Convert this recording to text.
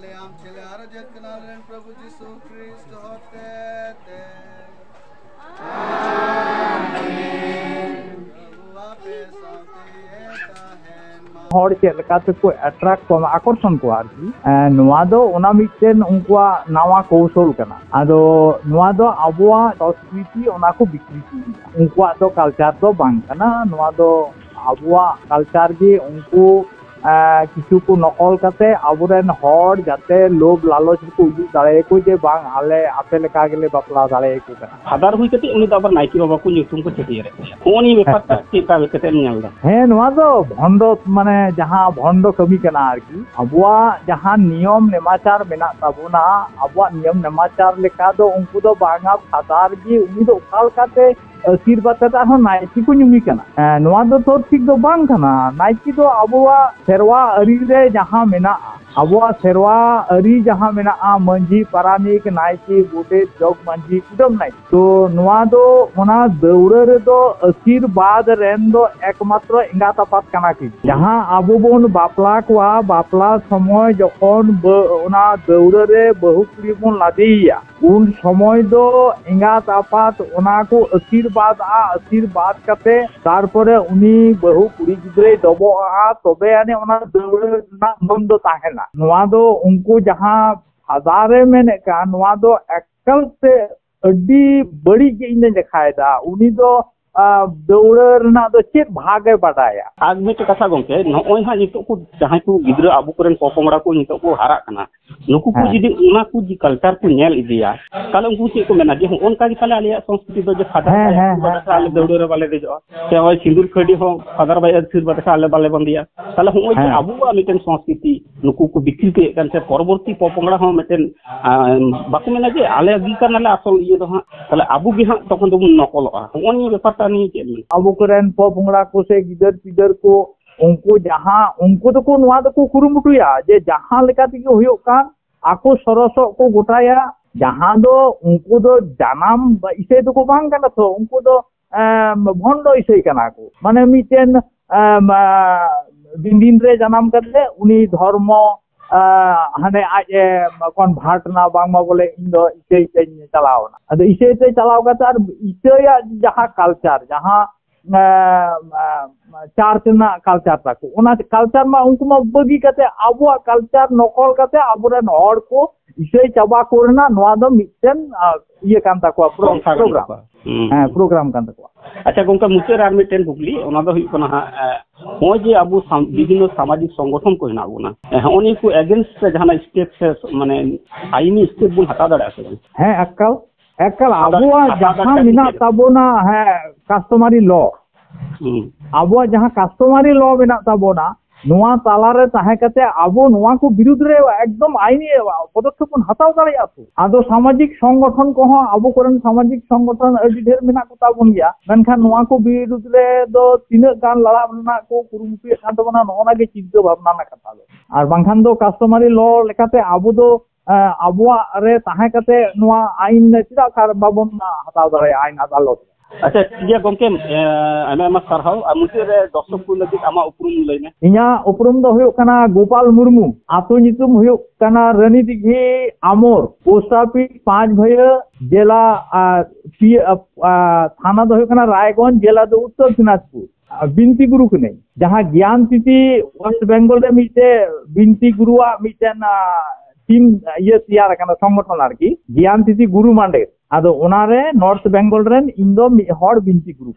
ले आम छेले आर जेत कना लेन प्रभु यीशु ख्रिस्ट होते ते हर चेक लेकाते को अट्रैक्ट को आकर्षण को आरकी नोआ दो ओना मिटन उनकुआ नावा कौशल कना आदो नोआ दो आबुआ संस्कृति ओना को विकृति उनकुआ दो कल्चर दो बांग कना नोआ दो आबुआ कल्चर गे उनको किछु को नकल करते आबुरेन हर जाते लोभ लालच को उदु दाड़े को जे बांग आले आपे लेका गेले बापला दाड़े को आधार हुई कते उनी दबर नाइकी बाबा को ᱧᱩᱛᱩᱢ को छेटिए रे ओनी बेपारटा टिका कते ᱧᱮᱞ दा हे नोआ दो भंडो माने जहां भंडो कमी कना आरकी आबुआ जहां नियम नेमाचार मेना ताबुना आबुआ नियम नेमाचार लेका दो उनको दो बांगा आधार गी उनी दो उकाल काते आशीर्वाद कता नाइकी को ᱧᱩᱢᱤ कना नोआ दो तो ठीक दो बांग कना नाइकी दो आबुआ सेरवा अरी रे जहां मेना आबुआ सेरवा अरी जहां मेना मंजी पारानिक नाइकी गोटे जग मंजी कुदम नाइ तो नोआ दो ओना दौड़ रे दो आशीर्वाद रेन दो एकमात्र इंगात आपात कना की जहां आबु बोन बापला कोआ बापला समय जखन ओना दौड़ रे बहु कुड़ी बोन लादिया उन समय दो इंगात आपात ओना को आशीर्वाद कते तारपरे उनी बहु कुड़ी गिद्रे दबोआ तबे आने ओना दौड़ ना मन दो ताहेना नोआ दो उनको जहां आधारे में का नोआ दो एकल से अड्डी बड़ी के इन देखायदा उनी दो दौड़ ना दो चेक भागे बाडाया आज में कथा गोंके नोय हा नितो को जहां को गिद्रा आबु करन पोपोमड़ा को नितो को हारा कना नुकु को जिदि उना को जी कल्चर को नेल इदिया काल उनको से को मेना जे उनका जी काले आलिया संस्कृति दो जे फादर आले दौड़ रे वाले दे जो से होय सिंदूर खडी हो फादर बाय फिर बता आले बाले बंदिया काले होय जे आबु मिटन संस्कृति नुकु को बिक्री के कन से परवर्ती पोपोमड़ा हो मिटन बाको मेना जे आले गी करनाले असल ये दो हा काले आबु गी हा तखन दो नकलआ ओनी बेपार आबु करेन पोपोंगड़ा को से गिदर पिदर को उनको जहां उनको तो को नोआ तो को कुरुमुटुया जे जहां लेका तिगे होयो कान आको सरसो को गोटाया जहां दो उनको दो जानाम इसे तो को बांग कना तो उनको दो भंडो इसे कना को माने मिटेन दिन दिन रे जानाम करले उनी धर्म हाने आज कौन भाटना बांगमा बोले इन दो इसे चलावना अद इसे चलाव का तार इसे जहां कल्चर जहां चार्च ना कल्चर ताको ओना कल्चर मा उनको मा बगी कते आबुआ कल्चर नकल कते आबुरेन हर को इसे चाबा कोरना नोआ दो मिटन ये कान ताको प्रोग्राम प्रोग्राम कान ताको अच्छा गोंका मुचेर आर मिटन बुगली ओना दो हुई कना हो जे आबु विभिन्न सामाजिक संगठन को हिना बुना ओनी को अगेंस्ट जहां स्टेप से माने आईनी स्टेप बुन हटा दड़ा से है एकल आबुआ जहां मिना ताबोना है कस्टमरी लॉ आबुआ जहां कस्टमरी लॉ मेना ताबोना नोआ तालारे ताहे कते आबो नोआ को विरुद्ध रे एकदम आईनी पदक्षेप हताव दाड़िया तो आदो सामाजिक संगठन को आबो करन सामाजिक संगठन अडी ढेर मेना को ताबोन गया मेनखान नोआ को विरुद्ध रे दो तीन गान लड़ा मेना को कुरुमुटु खान तबना नोना के चिंता भावना ना कथा दो आर बांखान दो कस्टमरी लॉ लेकाते आबो दो आबुआ रे ताहे कते नोआ आईन चिदा कार बाबन हताव दाड़िया आईन अदालत अच्छा ठीक है गोंके आमा सरहाव मुझे रे दर्शक को लगी आमा उपरुम लइने इया उपरुम दो हुयो कना गोपाल मुर्मू आतो नितुम हुयो कना रानी दिघी आमोर पोस्ट ऑफिस 5 भय जिला थाना दो हुयो कना रायगंज जिला दो उत्तर दिनाजपुर बिनती गुरु कने जहां ज्ञान तिथि वेस्ट बंगाल रे मिटे बिनती गुरुआ मिटेन टीम ये तैयार कना संगठन आरकी ज्ञान तिथि गुरु मांडे आदो ओनारे नॉर्थ बंगाल रेन इंदो हर बिनती गुरु